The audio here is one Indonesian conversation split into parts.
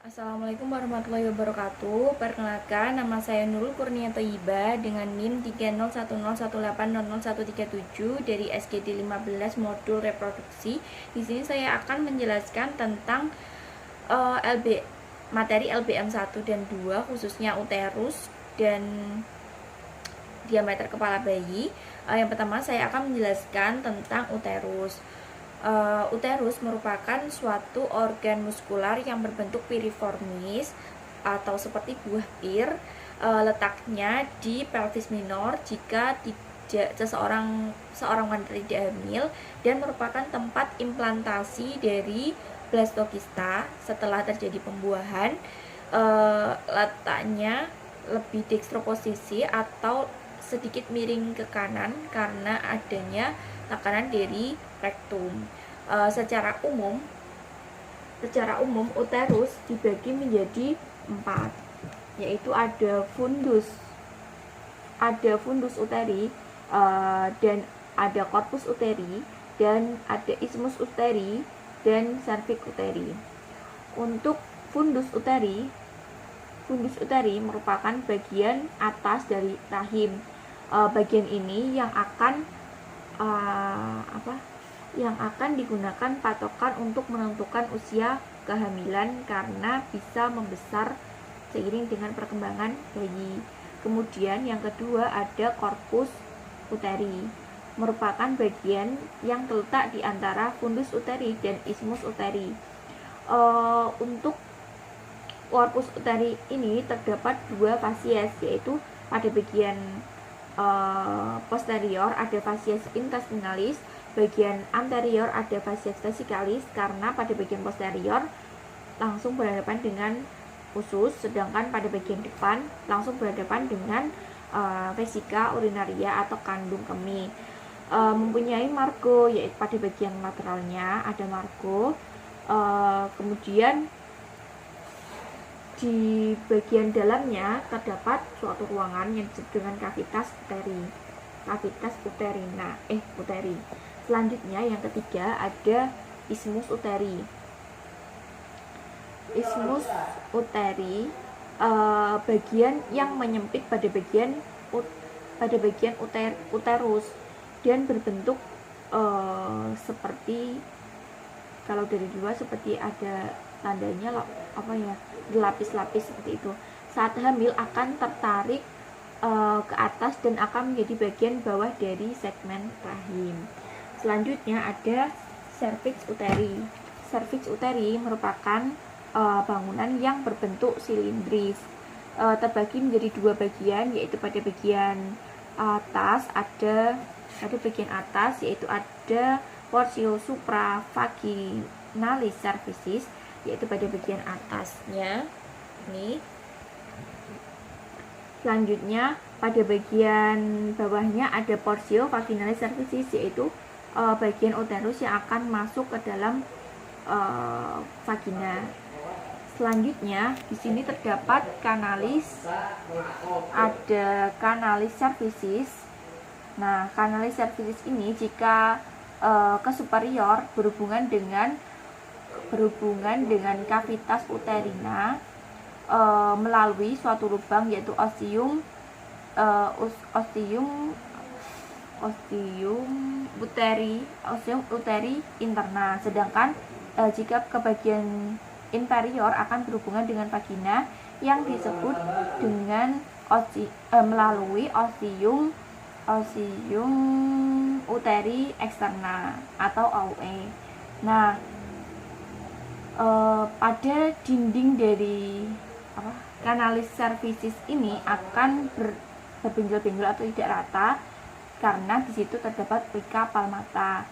Assalamualaikum warahmatullahi wabarakatuh. Perkenalkan, nama saya Nurul Kurnia Thoyiba dengan NIM 30101800137 dari SGD 15 modul reproduksi. Di sini saya akan menjelaskan tentang materi LBM 1 dan 2 khususnya uterus dan diameter kepala bayi. Yang pertama saya akan menjelaskan tentang uterus. Uterus merupakan suatu organ muskular yang berbentuk piriformis atau seperti buah pir. Letaknya di pelvis minor jika seorang wanita tidak hamil, dan merupakan tempat implantasi dari blastokista setelah terjadi pembuahan. Letaknya lebih dekstroposisi atau sedikit miring ke kanan karena adanya tekanan dari rektum. Secara umum uterus dibagi menjadi 4, yaitu ada fundus uteri, dan ada corpus uteri, dan ada isthmus uteri dan cervix uteri. Untuk fundus uteri merupakan bagian atas dari rahim. Bagian ini yang akan digunakan patokan untuk menentukan usia kehamilan karena bisa membesar seiring dengan perkembangan bayi. Kemudian yang kedua ada corpus uteri, merupakan bagian yang terletak di antara fundus uteri dan isthmus uteri. Untuk corpus uteri ini terdapat 2 fasies, yaitu pada bagian posterior ada fasies intestinalis, bagian anterior ada fasies vesicalis, karena pada bagian posterior langsung berhadapan dengan usus, sedangkan pada bagian depan langsung berhadapan dengan vesika urinaria atau kandung kemih. Mempunyai margo, yaitu pada bagian lateralnya ada margo. Kemudian di bagian dalamnya terdapat suatu ruangan yang disebut dengan cavitas uteri. Selanjutnya yang ketiga ada isthmus uteri. Isthmus uteri bagian yang menyempit pada bagian uterus dan berbentuk seperti, kalau dari luar seperti ada tandanya berlapis-lapis seperti itu. Saat hamil akan tertarik ke atas dan akan menjadi bagian bawah dari segmen rahim. Selanjutnya ada cervix uteri. Cervix uteri merupakan bangunan yang berbentuk silindris, terbagi menjadi 2 bagian, yaitu pada bagian atas ada bagian atas, yaitu ada portio supravaginalis cervicis, yaitu pada bagian atasnya ini. Selanjutnya pada bagian bawahnya ada portio vaginalis cervicis, yaitu bagian uterus yang akan masuk ke dalam vagina. Selanjutnya di sini terdapat kanalis, ada kanalis cervicis. Nah, kanalis cervicis ini jika ke superior berhubungan dengan cavitas uterina melalui suatu lubang, yaitu ostium uteri interna. Sedangkan jika ke bagian inferior akan berhubungan dengan vagina yang disebut dengan melalui ostium uteri externa atau OUE. Nah, pada dinding dari kanalis cervicis ini akan berbenjol-benjol atau tidak rata karena di situ terdapat plika palmata.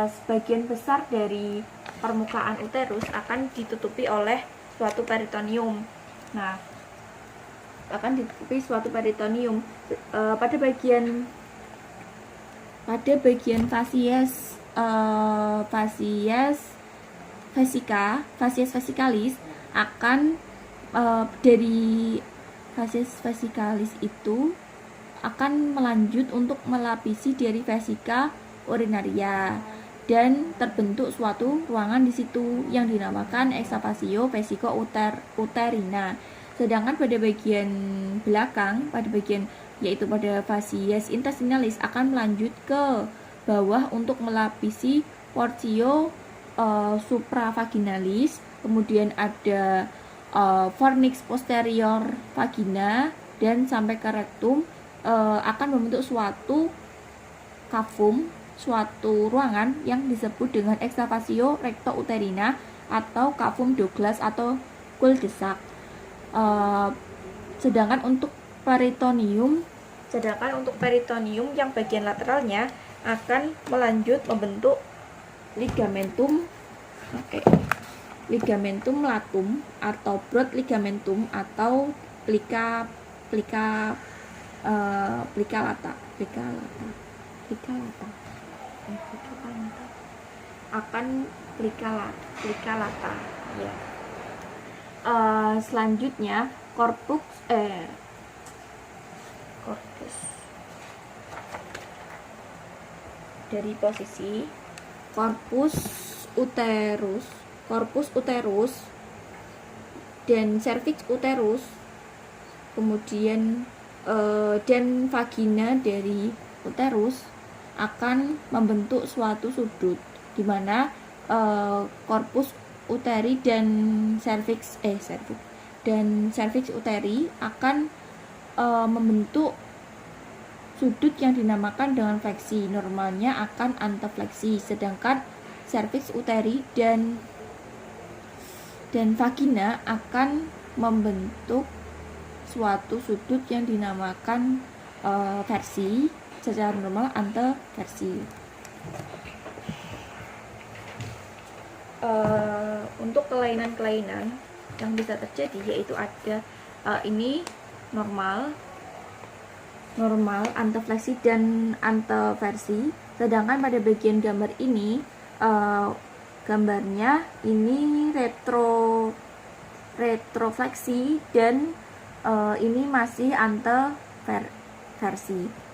Sebagian besar dari permukaan uterus akan ditutupi oleh suatu peritoneum. Nah, akan ditutupi suatu peritoneum. Pada bagian fasies vesikalis akan dari fasies vesikalis itu akan melanjut untuk melapisi dari vesika urinaria. dan terbentuk suatu ruangan di situ yang dinamakan extravasio vesico uterina. Sedangkan pada bagian belakang, pada bagian yaitu pada vasies intestinalis akan melanjut ke bawah untuk melapisi portio supravaginalis, kemudian ada fornix posterior vagina dan sampai ke rektum, akan membentuk suatu kafum, suatu ruangan yang disebut dengan extravasio rectouterina atau kafum Douglas atau cul-de-sac. Sedangkan untuk peritoneum yang bagian lateralnya akan melanjut membentuk ligamentum latum atau broad ligamentum atau plica lata akan plica lata ya. Selanjutnya corpus dari posisi corpus uterus dan cervix uterus, kemudian dan vagina dari uterus akan membentuk suatu sudut di mana corpus uteri dan cervix uteri akan membentuk sudut yang dinamakan dengan fleksi. Normalnya akan antefleksi, sedangkan cervix uteri dan vagina akan membentuk suatu sudut yang dinamakan versi. Secara normal anteversi. Untuk kelainan-kelainan yang bisa terjadi yaitu ada ini normal, antefleksi dan anteversi. Sedangkan pada bagian gambar ini gambarnya ini retrofleksi dan ini masih anteversi.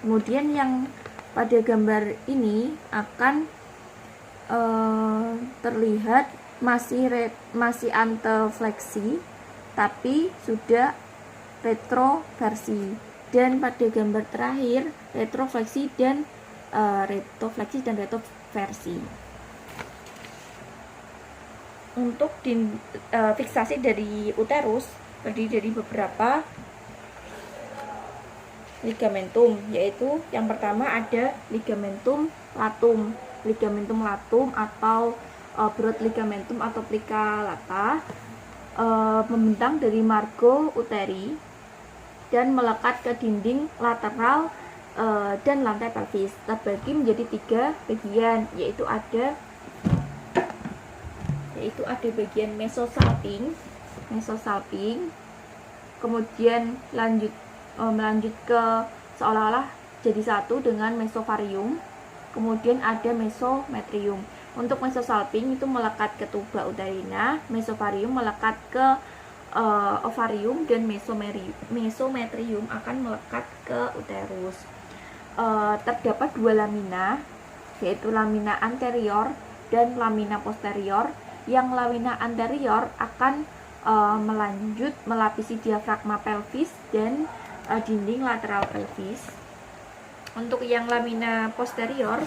Kemudian yang pada gambar ini akan terlihat masih antefleksi tapi sudah retroversi, dan pada gambar terakhir retrofleksi dan retroversi. Untuk fiksasi dari uterus terdiri dari beberapa ligamentum, yaitu yang pertama ada ligamentum latum atau broad ligamentum atau plica lata, membentang dari margo uteri dan melekat ke dinding lateral dan lantai pelvis. Terbagi menjadi 3 bagian, yaitu ada bagian mesosalping, kemudian melanjut ke seolah-olah jadi satu dengan mesovarium, kemudian ada mesometrium. Untuk mesosalping itu melekat ke tuba uterina, mesovarium melekat ke ovarium, dan mesometrium akan melekat ke uterus. Terdapat 2 lamina, yaitu lamina anterior dan lamina posterior. Yang lamina anterior akan melanjut melapisi diafragma pelvis dan dinding lateral pelvis. Untuk yang lamina posterior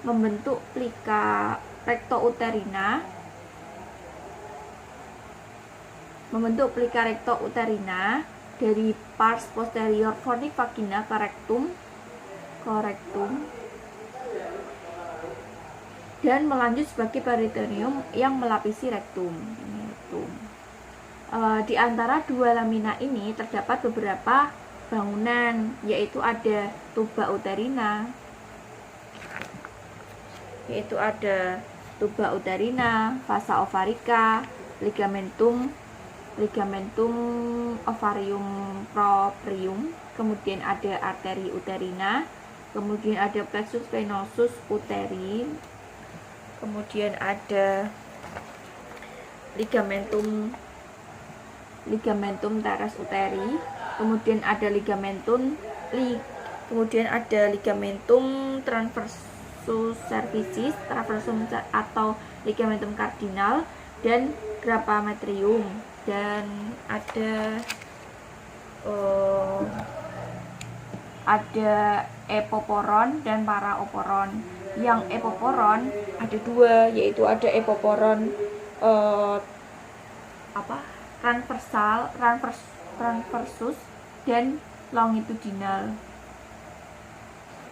membentuk plica rectouterina, dari pars posterior fornix vagina ke rektum dan melanjut sebagai peritoneum yang melapisi rektum. Di antara 2 lamina ini terdapat beberapa bangunan, yaitu ada tuba uterina, vasa ovarica, ligamentum ovarium proprium, kemudian ada arteri uterina, kemudian ada plexus venosus uteri, kemudian ada ligamentum teres uteri, kemudian ada ligamentum transversus transversus cervicis, transversum atau ligamentum cardinal, dan grapametrium. Dan ada epoporon dan paraoporon. Yang epoporon ada dua, yaitu ada epoporon transversus dan longitudinal.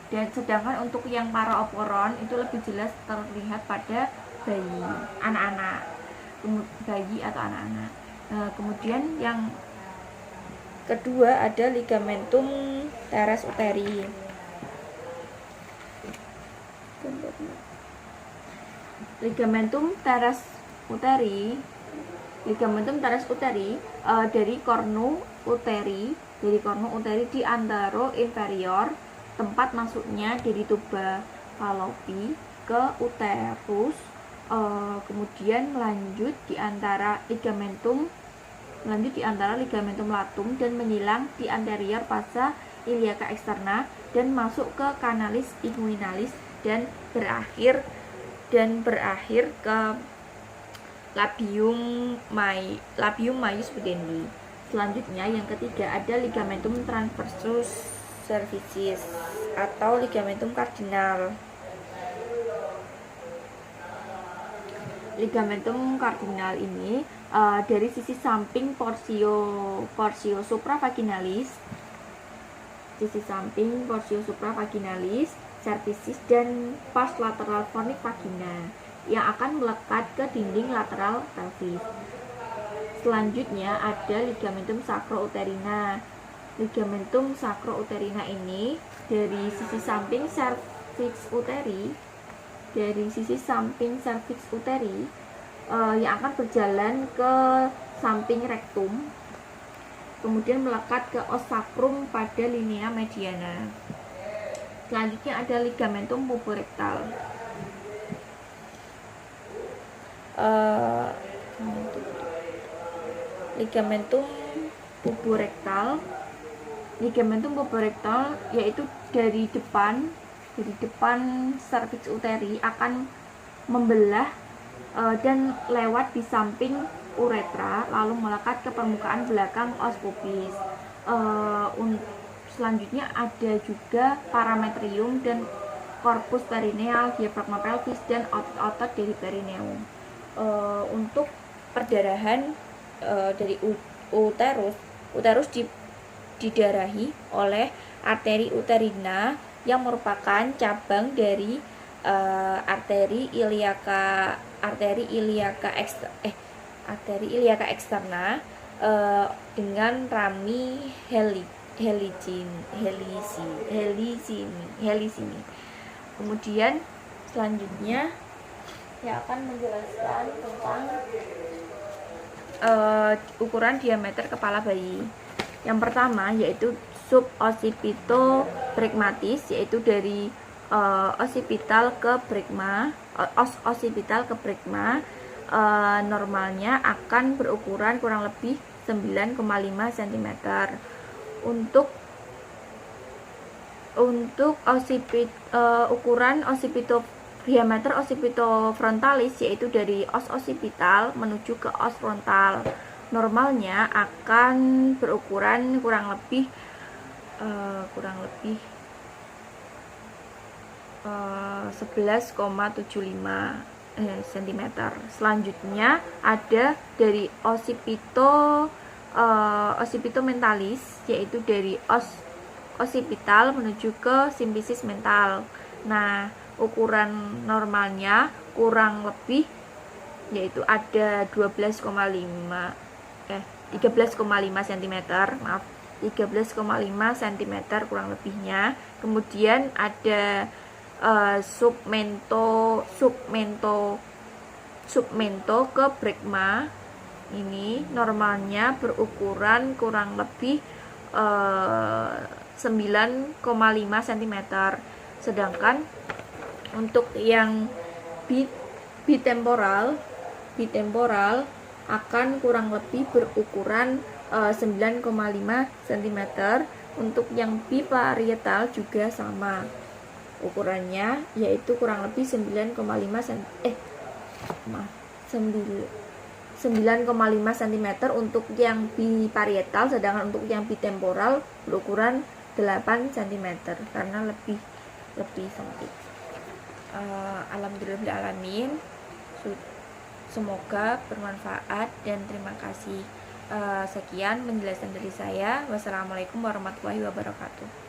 Dan sedangkan untuk yang paraoporon itu lebih jelas terlihat pada bayi, anak-anak, bayi atau anak-anak. Kemudian yang kedua ada ligamentum teres uteri. Ligamentum teres uteri dari cornu uteri di antero inferior, tempat masuknya dari tuba fallopi ke uterus, kemudian lanjut di antara ligamentum latum dan menyilang di anterior pasa iliaca externa dan masuk ke canalis inguinalis dan berakhir ke labium maius pudendi. Selanjutnya yang ketiga ada ligamentum transversus cervicis atau ligamentum cardinal. Ligamentum cardinal ini dari sisi samping porsio supravaginalis, cervicis dan pars lateral fornix vagina yang akan melekat ke dinding lateral pelvis. Selanjutnya ada ligamentum sacrouterina. Ligamentum sacrouterina ini dari sisi samping cervix uteri, yang akan berjalan ke samping rektum, kemudian melekat ke os sacrum pada linea mediana. Selanjutnya ada ligamentum puborektal. Ligamentum puborektal yaitu dari depan cervix uteri akan membelah dan lewat di samping uretra lalu melekat ke permukaan belakang os pubis. Selanjutnya ada juga parametrium dan corpus perineal, diafragma pelvis dan otot-otot dari perineum. Untuk perdarahan dari uterus didarahi oleh arteri uterina yang merupakan cabang dari arteri iliaca externa dengan rami helicini. Kemudian selanjutnya saya akan menjelaskan tentang ukuran diameter kepala bayi. Yang pertama yaitu suboccipitobregmatis, yaitu dari occipital ke bregma. Normalnya akan berukuran kurang lebih 9,5 cm. Untuk ukuran diameter occipitofrontalis, yaitu dari os occipital menuju ke os frontal, normalnya akan berukuran kurang lebih 11,75 cm. Selanjutnya ada dari occipitomentalis, yaitu dari os occipital menuju ke simfisis mental. Nah, ukuran normalnya kurang lebih yaitu ada 13,5 cm, 13,5 cm kurang lebihnya. Kemudian ada submento ke bregma. Ini normalnya berukuran kurang lebih 9,5 cm. Sedangkan untuk yang bitemporal akan kurang lebih berukuran 9,5 cm. Untuk yang biparietal juga sama. ukurannya, yaitu kurang lebih 9,5 cm untuk yang biparietal, sedangkan untuk yang bitemporal berukuran 8 cm karena lebih sempit. Alhamdulillahirrahmanirrahim. Semoga bermanfaat dan terima kasih. Sekian penjelasan dari saya. Wassalamualaikum warahmatullahi wabarakatuh.